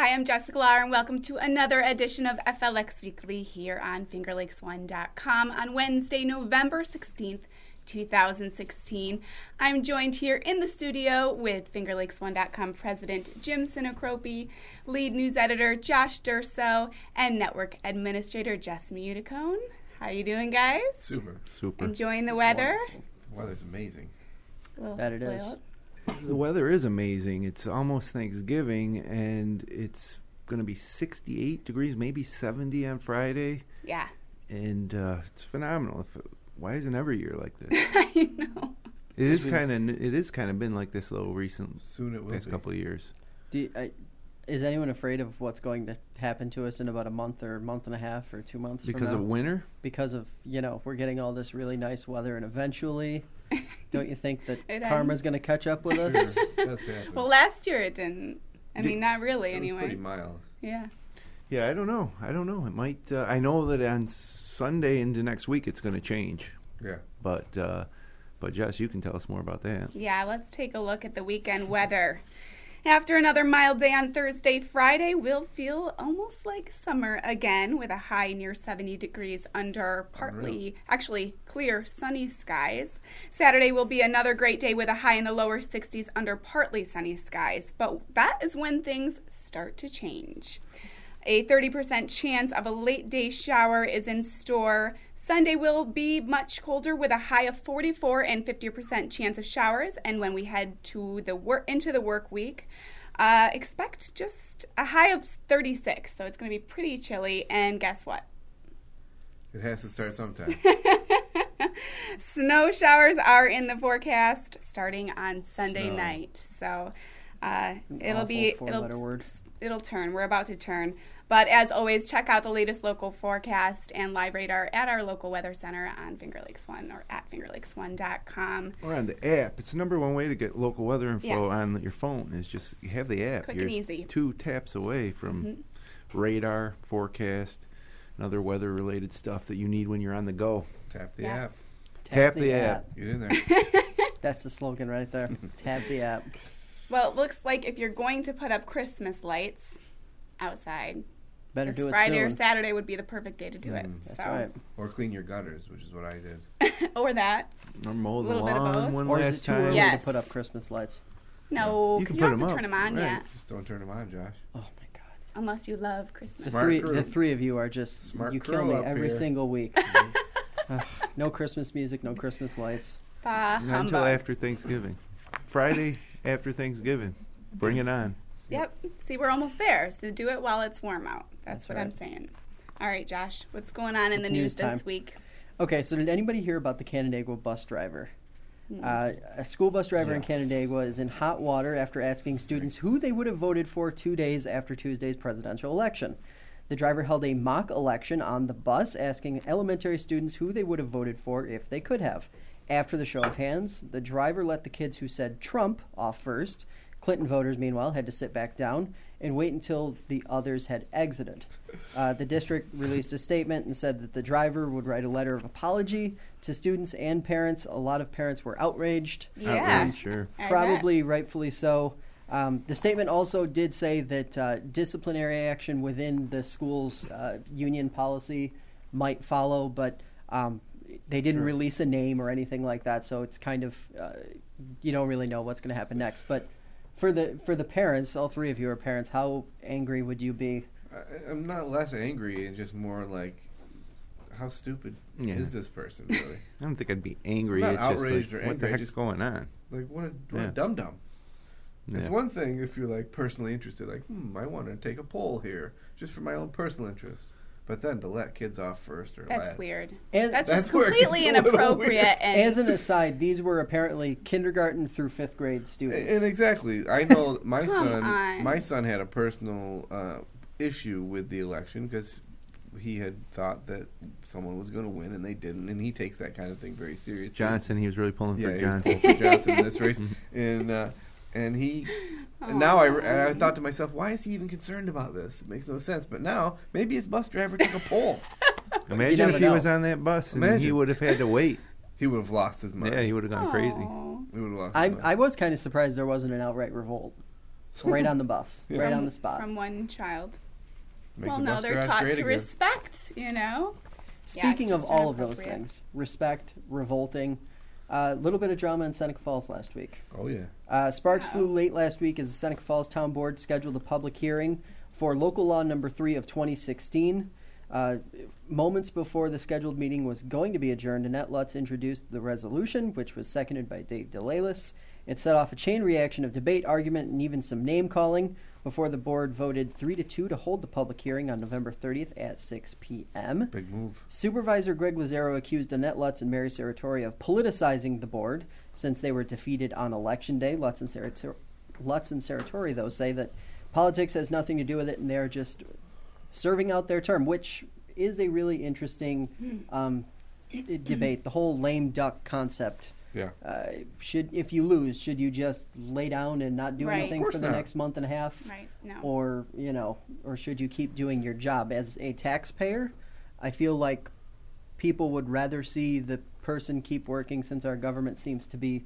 Hi, I'm Jessica Lahr, and welcome to another edition of FLX Weekly here on FingerLakes1.com on Wednesday, November 16th, 2016. I'm joined here in the studio with FingerLakes1.com President Jim Sinicropi, lead news editor Josh Durso, and network administrator Jessamy Uticone. How you doing, guys? Super. Enjoying the weather? Wonderful. The weather's amazing. That it is. The weather is amazing. It's almost Thanksgiving, and it's going to be 68 degrees, maybe 70 on Friday. Yeah. And it's phenomenal. Why isn't every year like this? I know. It is kind of been like this though Soon it will past be. couple of years. Is anyone afraid of what's going to happen to us in about a month or a month and a half or 2 months Because from now? of winter? Because of, we're getting all this really nice weather, and eventually, don't you think that It karma's ends. going to catch up with us? That's happening. Well, last year it didn't. I mean, not really, it anyway. was pretty mild. Yeah. Yeah, I don't know. It might. I know that on Sunday into next week it's going to change. Yeah. But Jess, you can tell us more about that. Yeah, let's take a look at the weekend weather. After another mild day on Thursday, Friday will feel almost like summer again with a high near 70 degrees under actually clear sunny skies. Saturday will be another great day with a high in the lower 60s under partly sunny skies, but that is when things start to change. A 30% chance of a late day shower is in store. Sunday will be much colder with a high of 44 and 50% chance of showers. And when we head to into the work week, expect just a high of 36. So it's going to be pretty chilly. And guess what? It has to start sometime. Snow showers are in the forecast starting on Sunday night. So it'll turn. We're about to turn. But as always, check out the latest local forecast and live radar at our local weather center on Finger Lakes One or at FingerLakes1.com. Or on the app. It's the number one way to get local weather info on your phone is just you have the app. Quick You're and easy. 2 taps away from radar, forecast, and other weather-related stuff that you need when you're on the go. Tap the app. Tap the app. Get in there. That's the slogan right there. Tap the app. Well, it looks like if you're going to put up Christmas lights outside, Better do it Friday or soon. Saturday would be the perfect day to do it. That's right. Or clean your gutters, which is what I did. Or that. Or mow the Little bit of both. lawn one Or is last it too time. early Yes. to put up Christmas lights? No, You because can you put don't have 'em to up. turn them on Right. yet. Just don't turn them on, Josh. Oh, my God. Unless you love Christmas. The three of you are just, Smart you kill crew me up every here. single week. No Christmas music, no Christmas lights. Bah, Not until humbug. after Thanksgiving. Friday after Thanksgiving. Bring it on. Yep. See, we're almost there. So do it while it's warm out. That's what right. I'm saying. All right, Josh, what's going on in It's the news news time. this week? Okay, so did anybody hear about the Canandaigua bus driver? A school bus driver in Yes. Canandaigua is in hot water after asking students who they would have voted for 2 days after Tuesday's presidential election. The driver held a mock election on the bus, asking elementary students who they would have voted for if they could have. After the show of hands, the driver let the kids who said Trump off first. Clinton voters, meanwhile, had to sit back down and wait until the others had exited. The district released a statement and said that the driver would write a letter of apology to students and parents. A lot of parents were outraged. Yeah. Outrage, sure. I Probably rightfully so. The statement also did say that disciplinary action within the school's union policy might follow, but they didn't release a name or anything like that, so it's kind of you don't really know what's going to happen next. But for the parents, all three of you are parents, how angry would you be? I'm not less angry, and just more like, how stupid is this person, really? I don't think I'd be angry. I'm It's not just outraged like, or what angry, the I heck's just- going on? Like, what a Yeah. dum-dum. It's Yeah. one thing if you're, like, personally interested, like, I want to take a poll here, just for my own personal interest. But then to let kids off first or That's last. weird. As- That's That's just where it completely gets a little inappropriate. weird. And As an aside, these were apparently kindergarten through 5th grade students. And exactly. I know my Come on. my son had a personal issue with the election because he had thought that someone was going to win and they didn't, and he takes that kind of thing very seriously. Johnson, he was really pulling Yeah, for he was Johnson. pulling for Johnson in this race, and he. And now I thought to myself, why is he even concerned about this? It makes no sense. But now maybe his bus driver took a poll. Imagine never if he know. was on that bus and Imagine. he would have had to wait. He would have lost his mind. Yeah, he would have gone crazy. Aw. He would have lost his mind. I was kind of surprised there wasn't an outright revolt. Right on the bus, Yeah. right on the spot. From one child. Make Well, the no, bus they're drives taught great to again. respect, you know? Speaking of just all of those inappropriate. things, respect, revolting, a little bit of drama in Seneca Falls last week. Oh yeah. Sparks Wow. flew late last week as the Seneca Falls Town Board scheduled a public hearing for Local Law Number 3 of 2016. Moments before the scheduled meeting was going to be adjourned, Annette Lutz introduced the resolution, which was seconded by Dave DeLalis. It set off a chain reaction of debate, argument, and even some name-calling before the board voted 3-2 to hold the public hearing on November 30th at 6 p.m. Big move. Supervisor Greg Lazaro accused Annette Lutz and Mary Saratori of politicizing the board since they were defeated on Election Day. Lutz and Saratori, though, say that politics has nothing to do with it and they're just serving out their term, which is a really interesting debate. The whole lame duck concept. Yeah. If you lose, should you just lay down and not do Right. anything Of for course the not. next month and a half? Right, no. Or should you keep doing your job as a taxpayer? I feel like people would rather see the person keep working since our government seems to be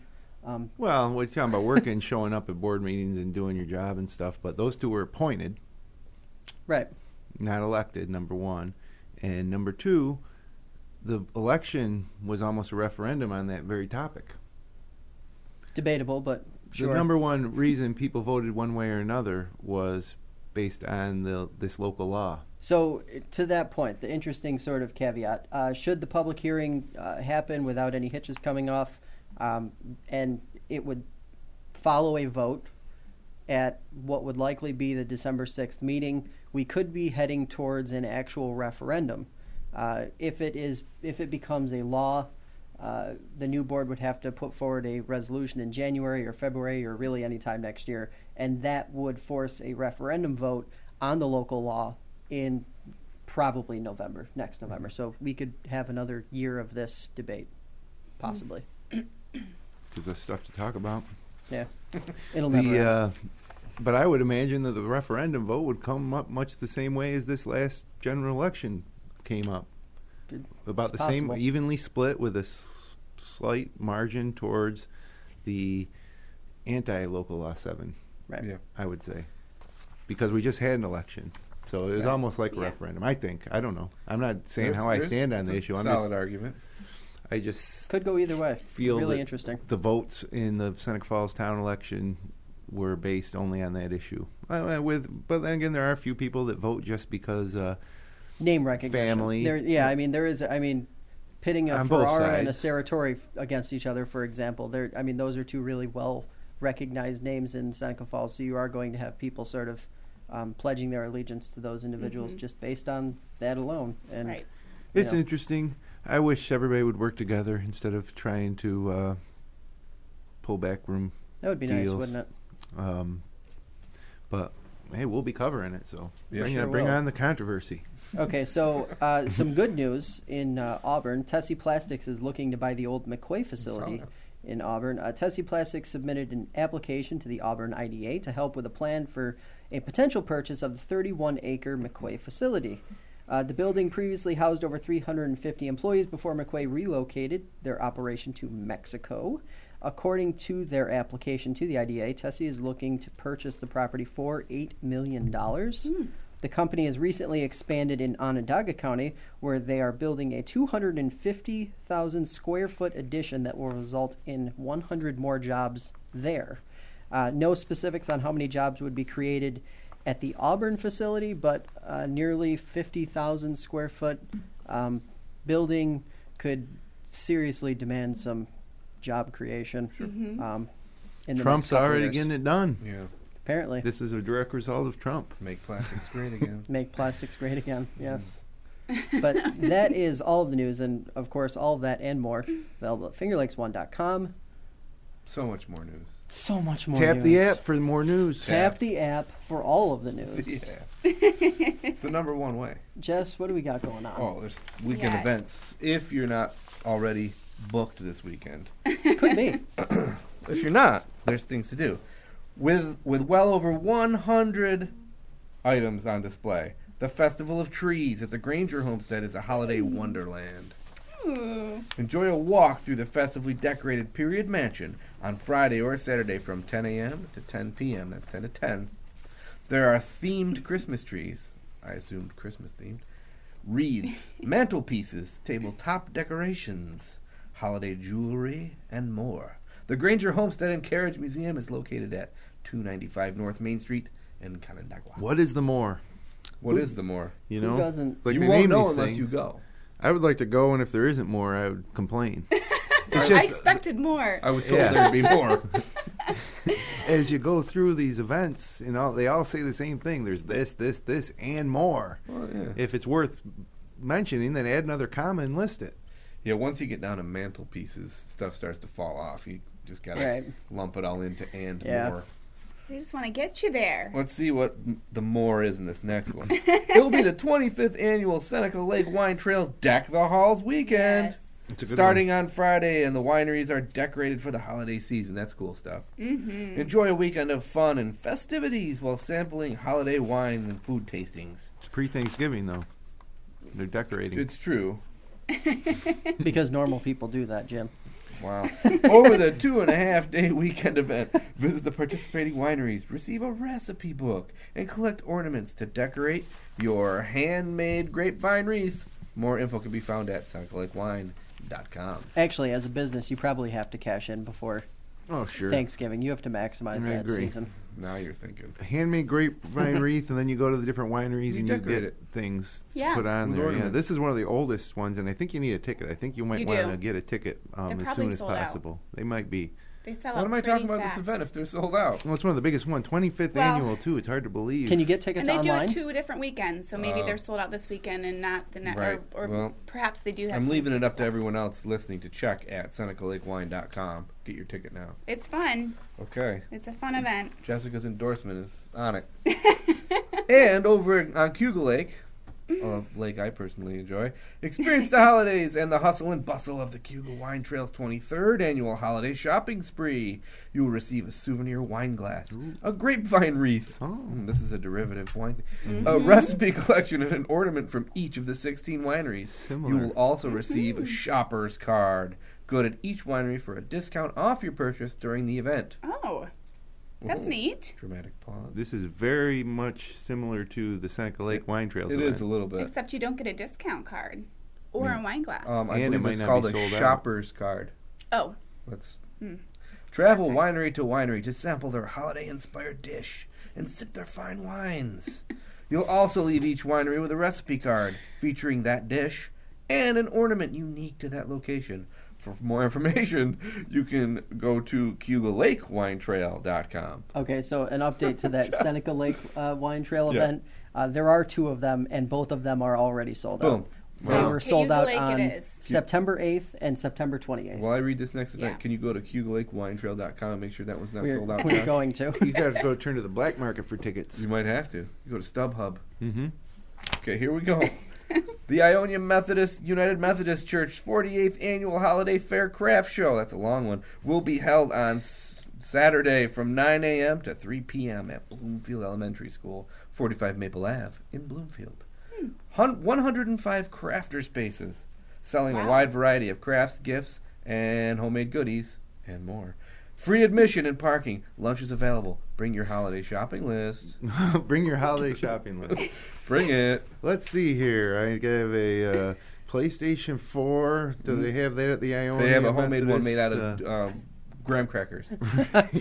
Well, we're talking about working, showing up at board meetings and doing your job and stuff, but those two were appointed, right. not elected, number one. And number two, the election was almost a referendum on that very topic. Debatable, but sure. The number one reason people voted one way or another was based on this local law. So to that point, the interesting sort of caveat, should the public hearing happen without any hitches coming off, and it would follow a vote at what would likely be the December 6th meeting, we could be heading towards an actual referendum. If it becomes a law, the new board would have to put forward a resolution in January or February or really any time next year, and that would force a referendum vote on the local law in probably next November. So we could have another year of this debate, possibly. Because there's stuff to talk about. Yeah, it'll never end. But I would imagine that the referendum vote would come up much the same way as this last general election came up. About It's the same, possible. evenly split with a slight margin towards the anti-local law 7, Right. Yeah. I would say. Because we just had an election. So it was Right. almost like a Yeah. referendum, I think. I don't know. I'm not saying how I There's- stand on it's the a issue. I'm solid just, argument. I just Could go either way. feel really that interesting. the votes in the Seneca Falls town election were based only on that issue. But then again, there are a few people that vote just because Name recognition. family. There is. Pitting a On both Ferrara and a sides. Saratori against each other, for example. Those are two really well recognized names in Seneca Falls. So you are going to have people sort of pledging their allegiance to those individuals just based on that alone. And Right. you It's know, interesting. I wish everybody would work together instead of trying to pull back room. that would be nice, deals. wouldn't it? But hey, we'll be covering it. So Yeah, sure bring will. on the controversy. Okay, so some good news in Auburn. Tessie Plastics is looking to buy the old McQuay facility that. in Auburn. Tessie Plastics submitted an application to the Auburn IDA to help with a plan for a potential purchase of the 31-acre McQuay facility. The building previously housed over 350 employees before McQuay relocated their operation to Mexico. According to their application to the IDA, Tessie is looking to purchase the property for $8 million. The company has recently expanded in Onondaga County, where they are building a 250,000 square foot addition that will result in 100 more jobs there. No specifics on how many jobs would be created at the Auburn facility, but nearly 50,000 square foot building could seriously demand some job creation. In the Trump's next couple already years. getting it done. Yeah. Apparently. This is a direct result of Trump. Make plastics great again. Make plastics great again, yes. But that is all of the news, and of course, all of that and more available at fingerlakes1.com. So much more news. So much more Tap news. the app for more news. Tap the app for all of the news. Yeah. It's the number one way. Jess, what do we got going on? Oh, there's weekend Yes. events. If you're not already booked this weekend. Could be. If you're not, there's things to do. With well over 100 items on display, the Festival of Trees at the Granger Homestead is a holiday wonderland. Ooh. Enjoy a walk through the festively decorated period mansion on Friday or Saturday from 10 a.m. to 10 p.m. That's 10 to 10. There are themed Christmas trees. I assumed Christmas themed. Wreaths, mantelpieces, tabletop decorations, holiday jewelry, and more. The Granger Homestead and Carriage Museum is located at 295 North Main Street in Canandaigua. What is the more? What is the more? You Who know, doesn't? like You they won't name know these unless things. you go. I would like to go, and if there isn't more, I would complain. It's I just expected more. I was told Yeah. there'd be more. as you go through these events, they all say the same thing. There's this, and more. Well, yeah. If it's worth mentioning, then add another comma and list it. Yeah, once you get down to mantelpieces, stuff starts to fall off. You just gotta Right. lump it all into and Yeah. more. They just want to get you there. Let's see what the more is in this next one. It'll be the 25th annual Seneca Lake Wine Trail Deck the Halls weekend. Yes. It's a good Starting on Friday, and the wineries are decorated for the holiday season. That's cool stuff. Mm-hmm. Enjoy a weekend of fun and festivities while sampling holiday wine and food tastings. It's pre-Thanksgiving though. They're decorating. It's true. Because normal people do that, Jim. Wow. Over the 2.5-day weekend event, visit the participating wineries, receive a recipe book, and collect ornaments to decorate your handmade grapevine wreath. More info can be found at SenecaLakeWine.com. Actually, as a business, you probably have to cash in before Oh, sure. Thanksgiving. You have to maximize I that agree. season. Now you're thinking. A handmade grapevine wreath, and then you go to the different wineries You and you decorate get it. things Yeah. put on With there. Yeah, ornaments. this is one of the oldest ones, and I think you need a ticket. I think you might You want do. to get a ticket They're as probably soon as sold out. possible. They might be. They sell What out am I pretty talking about fast. this event if they're sold out? Well, it's one of the biggest ones. 25th Well- annual, too. It's hard to believe. Can you get tickets And they online? do it 2 different weekends, so maybe Oh. they're sold out this weekend and not the next. Right. Or Well, perhaps they do have. I'm some leaving it up to tickets. everyone else listening to check at SenecaLakeWine.com. Get your ticket now. It's fun. Okay. It's a fun event. Jessica's endorsement is on it. And over on Cuga Lake, a lake I personally enjoy, experience the holidays and the hustle and bustle of the Cuga Wine Trail's 23rd annual holiday shopping spree. You will receive a souvenir wine glass, a grapevine wreath. Oh. This is a derivative wine. A recipe collection and an ornament from each of the 16 wineries. Similar. You will also receive a shopper's card. Good at each winery for a discount off your purchase during the event. Oh, that's Whoa. neat. Dramatic pause. This is very much similar to the Seneca Lake Wine Trails It event. is a little bit. Except you don't get a discount card or Yeah. a wine glass. I And it believe might it's not called be a sold out. shopper's card. Oh, Let's Hmm. travel winery to winery to sample their holiday-inspired dish and sip their fine wines. You'll also leave each winery with a recipe card featuring that dish and an ornament unique to that location. For more information, you can go to CugaLakeWineTrail.com. Okay, so an update to that Seneca Lake Wine Trail Yeah. event. There are 2 of them, and both of them are already sold Boom. out. So They Wow. were Cayuga sold out Lake it on is. September 8th and September 28th. While I read this next event, Yeah. can you go to CugaLakeWineTrail.com and make sure that was not We're, sold out? we're Josh? going to. You got to go turn to the black market for tickets. You might have to. You go to StubHub. Mm-hmm. Okay, here we go. The Ionia United Methodist Church 48th Annual Holiday Fair Craft Show, that's a long one, will be held on Saturday from 9 a.m. to 3 p.m. at Bloomfield Elementary School, 45 Maple Ave in Bloomfield. 105 crafter spaces, selling a Wow. wide variety of crafts, gifts, and homemade goodies, and more. Free admission and parking. Lunch is available. Bring your holiday shopping list. Bring your holiday shopping list. Bring it. Let's see here. I have a PlayStation 4. Do they have that at the Ionia? They have a homemade one Methodist, made out of graham crackers. no,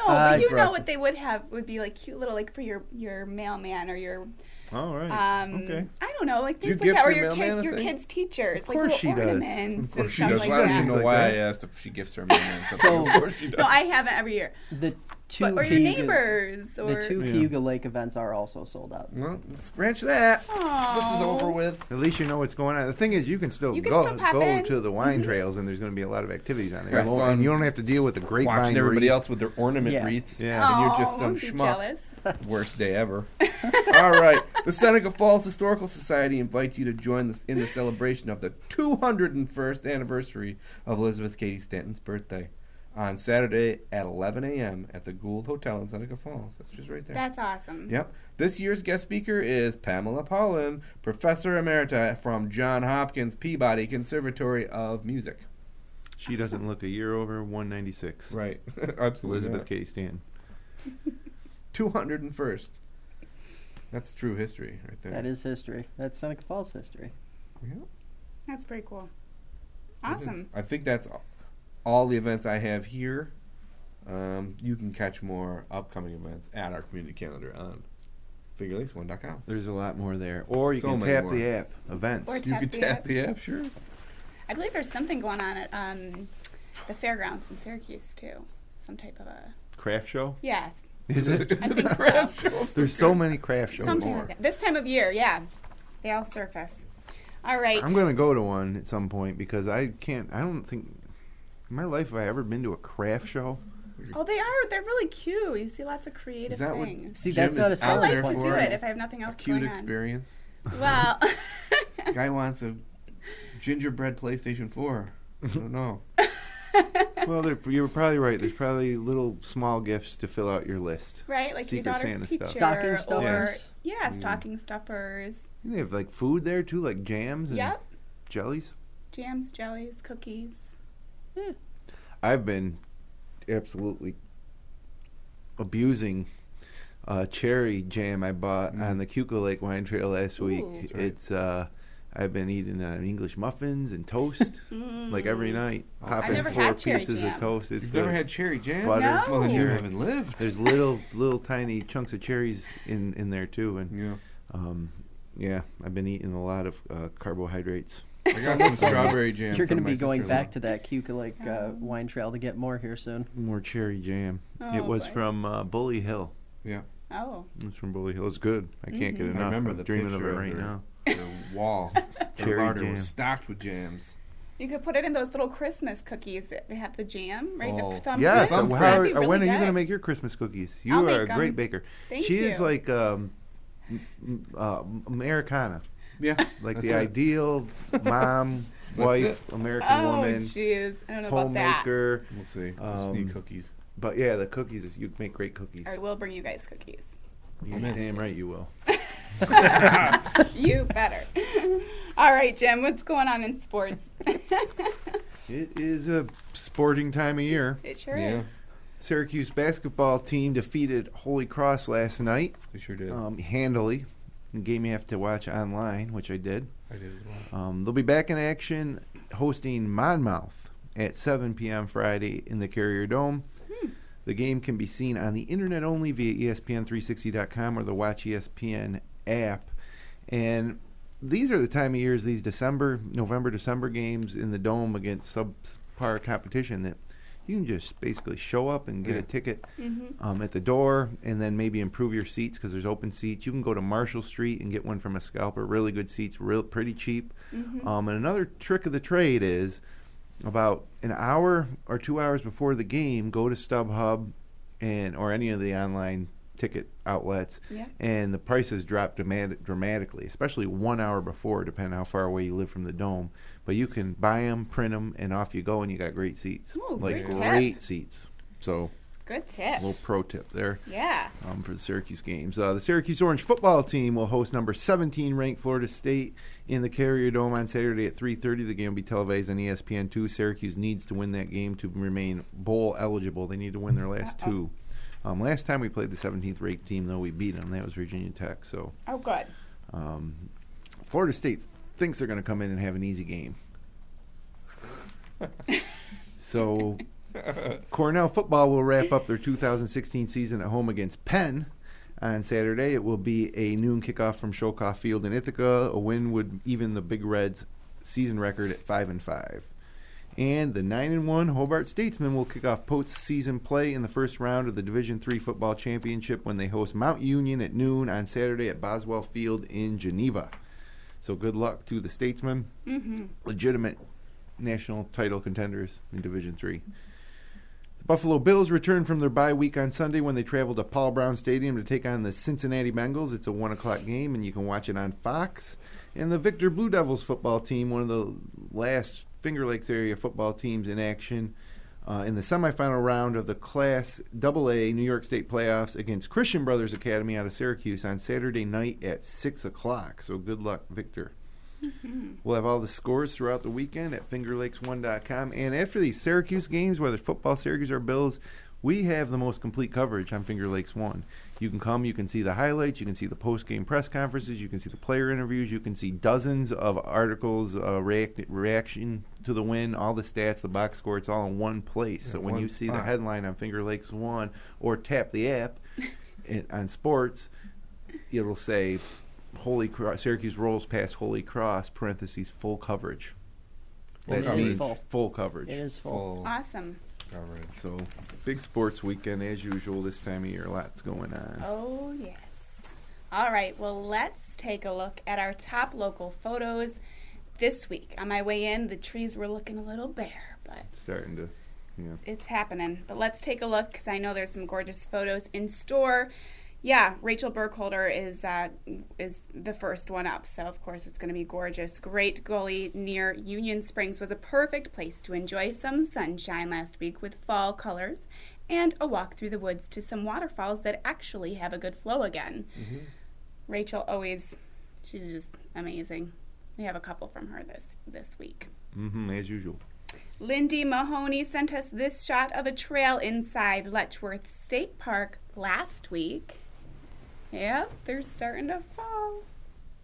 but you know Frosted. what they would have would be like cute little like for your mailman or your All right. Okay. I don't know, like Do you things like gift that, or your your mailman a your thing? kids' teachers, Of like course little she does. ornaments Of course and she stuff does. like Well, I don't that. even know Things why like I that. asked if she gifts her man something. So- Of course she does. No, I have it every year. The 2 But, or your Cayuga- neighbors, or The 2 Yeah. Cayuga Lake events are also sold out. Well, scratch that. This is over with. At least you know what's going on. The thing is, you can still You can go still pop go in. to the wine trails, and there's going to be a lot of activities on there. Have fun. And you don't have to deal with the grapevine Watching everybody wreath. else with their ornament Yeah. wreaths. Yeah. And you're just some don't be schmuck. jealous. Worst day ever. All right. The Seneca Falls Historical Society invites you to join in the celebration of the 201st anniversary of Elizabeth Cady Stanton's birthday. on Saturday at 11 a.m. at the Gould Hotel in Seneca Falls. That's just right there. That's awesome. Yep. This year's guest speaker is Pamela Paulin, Professor Emerita from Johns Hopkins Peabody Conservatory of Music. She doesn't look a year over 196. Right. Absolutely. Elizabeth Cady Stanton. 201st. That's true history right there. That is history. That's Seneca Falls history. Yep. That's pretty cool. It is. Awesome. I think that's all the events I have here. You can catch more upcoming events at our community calendar on FingerLakes1.com. There's a lot more there. Or you So can many tap more. the app, events. Or You Tap can the tap app. the app, sure. I believe there's something going on at the fairgrounds in Syracuse too. Some type of a Craft show? yes. Is it? Is I it think a craft so. show? There's so many craft shows. Something More. like that. This time of year, yeah. They all surface. All right. I'm going to go to one at some point because I don't think in my life have I ever been to a craft show. Oh, they are. They're really cute. You see lots of creative Is that what things. See, Jim that's not is a out I like selling there to point. do for? it if I have nothing A else cute going on. experience. Well, Guy wants a gingerbread PlayStation 4. I don't know. Well, you were probably right. There's probably little small gifts to fill out your list. right, like Secret your daughter's Santa teacher, stuff. Stocking or stuffers. yeah, stocking stuffers. They have like food there too, like jams and Yep, jellies. jams, jellies, cookies. I've been absolutely abusing cherry jam I bought on the Cuca Lake Wine Trail last week. Ooh. That's right. It's I've been eating English muffins and toast like every night. Popping never 4 had cherry pieces jam. of toast. It's You've good. never had cherry jam? Butter. No. Well, then you Cherry. haven't lived. There's little tiny chunks of cherries in there too, and Yeah. yeah, I've been eating a lot of carbohydrates. I got some strawberry jam. You're going to be going back to that Cuca Lake wine trail to get more here soon. More cherry jam. Oh, It was boy. from Bully Hill. Yeah. Oh, It's from Bully Hill. It's good. I can't get Mhm. enough. I remember I'm the dreaming of picture it of right their- now. The wall. Their Cherry larder jam. was stocked with jams. you could put it in those little Christmas cookies that they have the jam, right? Oh. The thumb Yes. print. Thumb So print. That'd be really when are you going to good. make your Christmas cookies? I'll You are a make 'em. great baker. Thank She you. is like Americana, Yeah. like that's the it. ideal mom, That's wife, American Oh, woman, jeez. I don't know about that. homemaker. We'll see. Just need cookies. But yeah, the cookies, you make great cookies. I will bring you guys cookies. You're damn right you will. You better. All right, Jim, what's going on in sports? It is a sporting time of year. It sure Yeah. is. Syracuse basketball team defeated Holy Cross last night We sure did. handily. A game you have to watch online, which I did. I did as well. They'll be back in action hosting Monmouth at 7 p.m. Friday in the Carrier Dome. The game can be seen on the internet only via ESPN360.com or the Watch ESPN app. And these are the time of years, these November, December games in the Dome against subpar competition that you can just basically show up and get Yeah. a ticket Mm-hmm. at the door and then maybe improve your seats because there's open seats. You can go to Marshall Street and get one from a scalper. Really good seats, pretty cheap. Mm-hmm. And another trick of the trade is about an hour or 2 hours before the game, go to StubHub or any of the online ticket outlets, Yeah. and the prices drop dramatically, especially 1 hour before, depending on how far away you live from the Dome. But you can buy them, print them, and off you go, and you got great seats. Ooh, like great tip. great seats. So Good a tip. little pro tip there Yeah. for the Syracuse games. The Syracuse Orange football team will host number 17 ranked Florida State in the Carrier Dome on Saturday at 3:30. The game will be televised on ESPN2. Syracuse needs to win that game to remain bowl eligible. They need to win their last two. Last time we played the 17th ranked team, though, we beat them. That was Virginia Tech. So Oh, good. Florida State thinks they're going to come in and have an easy game. So Cornell football will wrap up their 2016 season at home against Penn on Saturday. It will be a noon kickoff from Shokoff Field in Ithaca. A win would even the Big Reds' season record at 5-5. And the 9-1 Hobart Statesmen will kick off postseason play in the first round of the Division III football championship when they host Mount Union at noon on Saturday at Boswell Field in Geneva. So good luck to the Statesmen, legitimate national title contenders in Division III. The Buffalo Bills return from their bye week on Sunday when they travel to Paul Brown Stadium to take on the Cincinnati Bengals. It's a 1 o'clock game, and you can watch it on Fox. And the Victor Blue Devils football team, one of the last Finger Lakes area football teams in action, in the semifinal round of the Class AA New York State playoffs against Christian Brothers Academy out of Syracuse on Saturday night at 6 o'clock. So good luck, Victor. We'll have all the scores throughout the weekend at fingerlakes1.com. And after these Syracuse games, whether football, Syracuse, or Bills, we have the most complete coverage on Finger Lakes 1. You can come, you can see the highlights, you can see the post-game press conferences, you can see the player interviews, you can see dozens of articles, reaction to the win, all the stats, the box score, it's all in one place. So when you see the headline on Finger Lakes 1 or tap the app on sports, it'll say Holy Cross, Syracuse rolls past Holy Cross, parentheses, full coverage. That means full coverage. It is full. Awesome. Coverage. So, big sports weekend as usual this time of year. Lots going on. Oh, yes. All right. Well, let's take a look at our top local photos this week. On my way in, the trees were looking a little bare, but Starting to, yeah. it's happening. But let's take a look because I know there's some gorgeous photos in store. Yeah, Rachel Burkholder is the first one up, so of course it's going to be gorgeous. Great Gully near Union Springs was a perfect place to enjoy some sunshine last week with fall colors and a walk through the woods to some waterfalls that actually have a good flow again. Mm-hmm. Rachel she's just amazing. We have a couple from her this week. As usual. Lindy Mahoney sent us this shot of a trail inside Letchworth State Park last week. Yep, they're starting to fall.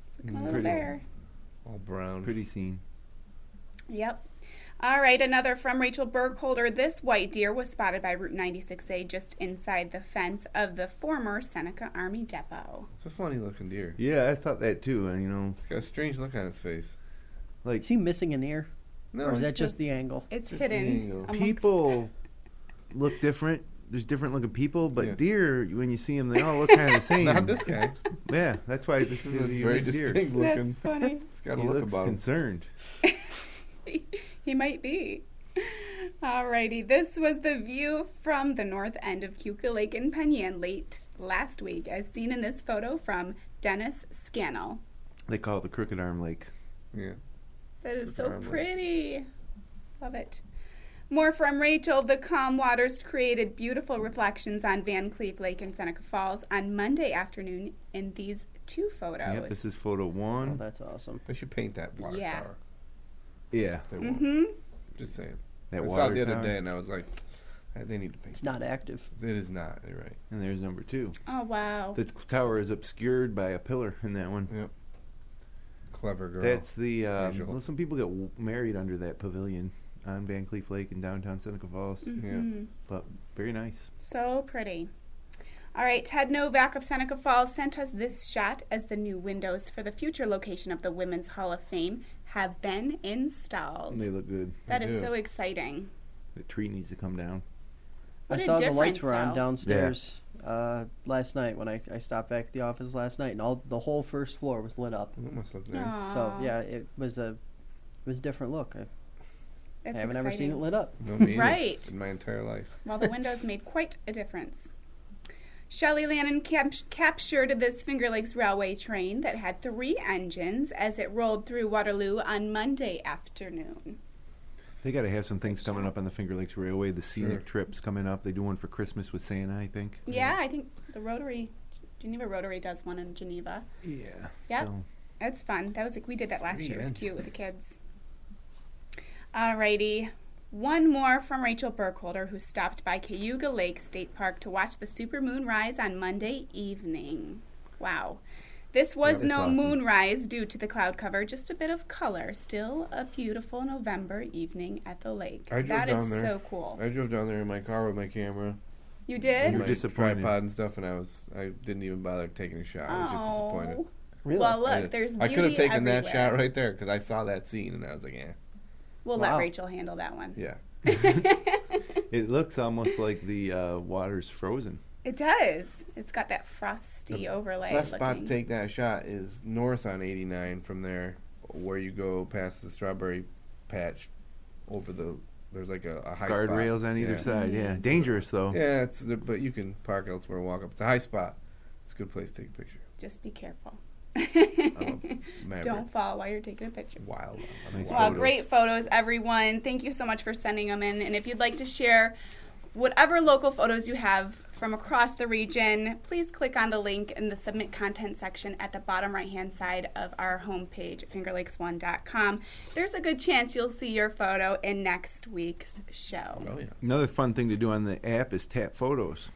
It's looking a little bare. All brown. Pretty scene. Yep. All right, another from Rachel Burkholder. This white deer was spotted by Route 96A just inside the fence of the former Seneca Army Depot. It's a funny looking deer. Yeah, I thought that too. And He's got a strange look on his face. Is he missing an ear? No, or is that just the angle? It's just hidden. People look different. There's different looking people, but deer, when you see them, they all look kind of the same. Not this guy. Yeah, that's why this is a very distinct deer. looking. That's funny. He's got a He look looks about him. concerned. He might be. Alrighty, this was the view from the north end of Keuka Lake in Penyan late last week, as seen in this photo from Dennis Scannell. They call it the Crooked Arm Lake. Yeah. That is so pretty. Love it. More from Rachel. The calm waters created beautiful reflections on Van Cleve Lake in Seneca Falls on Monday afternoon in these two photos. Yep, this is photo 1. Oh, that's awesome. They should paint that water tower. Yeah. They won't. Just saying. I saw it the other day and I was like, they need to paint It's not active. It is not. You're right. And there's number 2. Oh, wow. The tower is obscured by a pillar in that one. Yep. Clever girl. That's the, some people get married under that pavilion on Van Cleve Lake in downtown Seneca Falls. Mm-hmm. Yeah. But very nice. So pretty. All right, Ted Novak of Seneca Falls sent us this shot as the new windows for the future location of the Women's Hall of Fame have been installed. They look good. That is so exciting. The tree needs to come down. What I a saw the difference, lights were on though. downstairs last night when I stopped back at the office last night, and the whole first floor was lit up. That must look nice. Aww. So yeah, it was a different look. I haven't ever seen it lit up. No, me either. Right. In my entire life. Well, the windows made quite a difference. Shelley Lannon captured this Finger Lakes Railway train that had 3 engines as it rolled through Waterloo on Monday afternoon. They got to have some things coming up on the Finger Lakes Railway. The scenic trips coming up. They do one for Christmas with Santa, I think. Yeah, I think the Geneva Rotary does one in Geneva. Yeah. Yep. So. That's fun. That was we did that last year. It was cute with the kids. Alrighty. One more from Rachel Burkholder, who stopped by Cayuga Lake State Park to watch the supermoon rise on Monday evening. Wow. This was no awesome. moonrise due to the cloud cover, just a bit of color. Still a beautiful November evening at the lake. I drove That is down there. so cool. I drove down there in my car with my camera. You did? You're my disappointed. tripod and stuff, and I didn't even bother taking a shot. I was just disappointed. Really? Well, look, there's beauty I could have taken that everywhere. shot right there because I saw that scene and I was like, eh. We'll Wow. let Rachel handle that one. Yeah. It looks almost like the water's frozen. It does. It's got that frosty overlay. Best spot to looking. take that shot is north on 89 from there, where you go past the strawberry patch over there's like a high spot. Guardrails on either side. Yeah. Dangerous though. Yeah, but you can park elsewhere and walk up. It's a high spot. It's a good place to take a picture. Just be careful. Maverick. Don't fall while you're taking a picture. Wild. Nice Well, photos. great photos, everyone. Thank you so much for sending them in. And if you'd like to share whatever local photos you have from across the region, please click on the link in the Submit Content section at the bottom right-hand side of our homepage, fingerlakes1.com. There's a good chance you'll see your photo in next week's show. Oh, yeah. Another fun thing to do on the app is tap photos.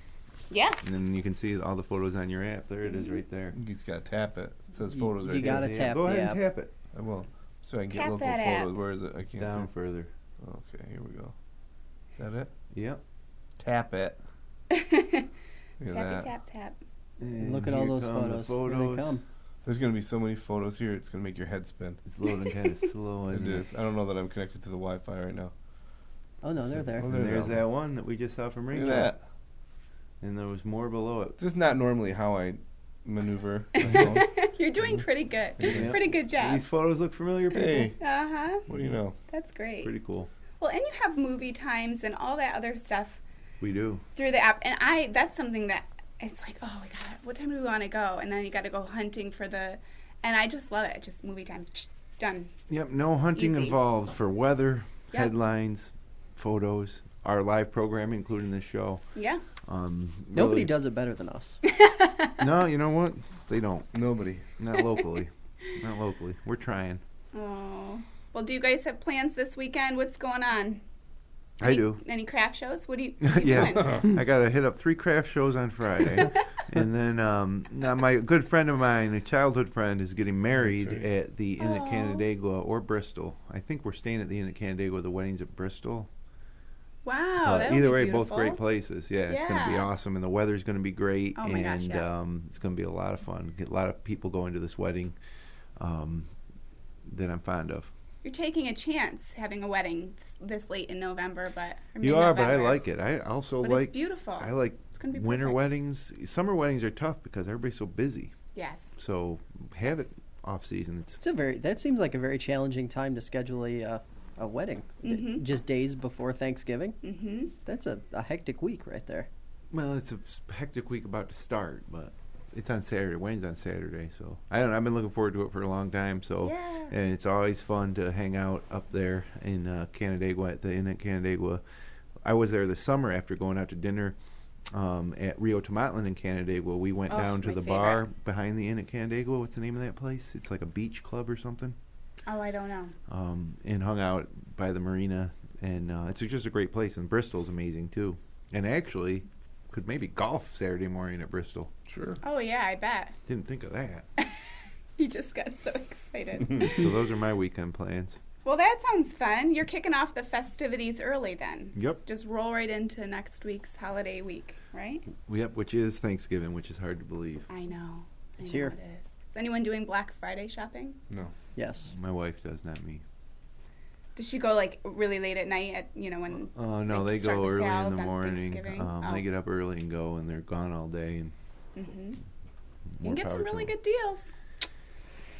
Yes. And then you can see all the photos on your app. There it is right there. You just got to tap it. It says photos right You gotta here. tap Go the ahead app. and tap it. I will. So I can get Tap local that photos. app. Where is it? I It's can't down see. further. Okay, here we go. Is that it? Yep. Tap it. Tap, Look at that. tap, tap. And Look at all here those come the photos. Here they come. There's going to be so many photos here, it's going to make your head spin. It's loading kind of slow. It isn't is. I don't know that I'm connected to the Wi-Fi right now. Oh, no, they're there. Oh, And there there's we go. that one that we just saw from Look Rachel. at that. And there was more below it. It's just not normally how I maneuver my phone. You're doing pretty good. Yeah. Pretty good job. These photos look familiar, people. Hey, Uh-huh. what do you know? That's great. Pretty cool. Well, and you have movie times and all that other stuff We do. through the app. And that's something that it's like, oh, we got what time do we want to go? And then you got to go hunting for and I just love it. Just movie times. Done. Yep, no hunting Easy. involved for weather, Yep. headlines, photos, our live programming, including this show. Yeah. Nobody Really- does it better than us. No, you know what? They don't. Nobody. Not locally. Not locally. We're trying. Oh. Well, do you guys have plans this weekend? What's going on? I do. Any craft shows? What do you Yeah. doing? I got to hit up 3 craft shows on Friday. And then now my good friend of mine, a childhood friend, is getting married That's right. at the Inn at Aw. Canandaigua or Bristol. I think we're staying at the Inn at Canandaigua. The wedding's at Bristol. Wow. that'll Either be way, beautiful. both great places. Yeah, it's going to be Yeah. awesome. And the weather's going to be great. Oh my gosh, and yeah. it's going to be a lot of fun. Get a lot of people going to this wedding that I'm fond of. You're taking a chance having a wedding this late in November, but or You are, but I mid-November. like it. I also But like it's beautiful. I like It's gonna be winter perfect. weddings. Summer weddings are tough because everybody's so busy. Yes. So have it off season. That seems like a very challenging time to schedule a wedding. Mhm. Just days before Thanksgiving. Mm-hmm. That's a hectic week right there. Well, it's a hectic week about to start, but it's on Saturday. Wedding's on Saturday, so I don't know. I've been looking forward to it for a long time. So, Yeah. and it's always fun to hang out up there in Canandaigua at the Inn at Canandaigua. I was there this summer after going out to dinner at Rio Tomatlan in Canandaigua. We went Oh, down to my the bar behind the Inn at Canandaigua. What's the name of that place? It's like a beach club or something. Oh, I don't know. And hung out by the marina, and it's just a great place. And Bristol's amazing too. And actually, could maybe golf Saturday morning at Bristol. Sure. Oh yeah, I bet. Didn't think of that. You just got so excited. So those are my weekend plans. Well, that sounds fun. You're kicking off the festivities early then. Yep. Just roll right into next week's holiday week, right? Yep. Which is Thanksgiving, which is hard to believe. I know. It's I know here. It is. Is anyone doing Black Friday shopping? No. Yes. My wife does, not me. Does she go like really late at night at when? Oh no, they start go the early in sales the on morning. Thanksgiving? They get up early and go, and they're gone all day. And Mm-hmm. You more can get power some to really them. good deals.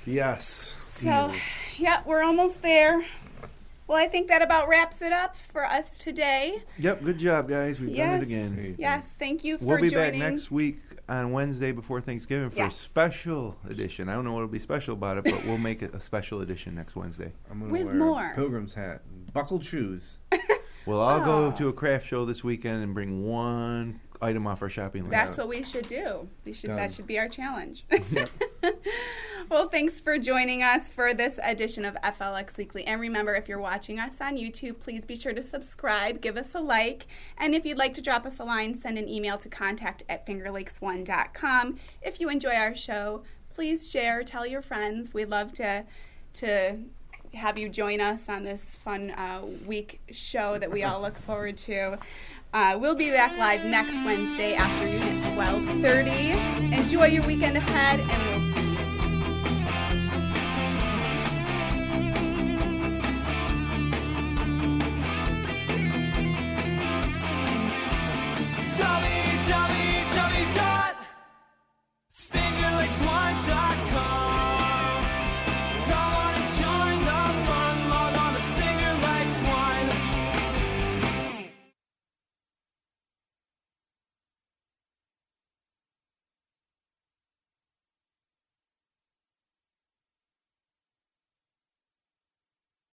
Yes. So, deals. yeah, we're almost there. Well, I think that about wraps it up for us today. Yep. Good job, guys. We've done Yes. it again. Hey, Yes, thank you for We'll be joining. back next week on Wednesday before Thanksgiving for Yeah. a special edition. I don't know what'll be special about it, but we'll make it a special edition next Wednesday. I'm gonna With wear more. a pilgrim's hat and buckled shoes. We'll all go Oh. to a craft show this weekend and bring one item off our shopping list. That's what we should do. Done. That should be our challenge. Well, thanks for joining us for this edition of FLX Weekly. And remember, if you're watching us on YouTube, please be sure to subscribe, give us a like, and if you'd like to drop us a line, send an email to contact@fingerlakes1.com. If you enjoy our show, please share, tell your friends. We'd love to have you join us on this fun week show that we all look forward to. We'll be back live next Wednesday afternoon at 12:30. Enjoy your weekend ahead, and we'll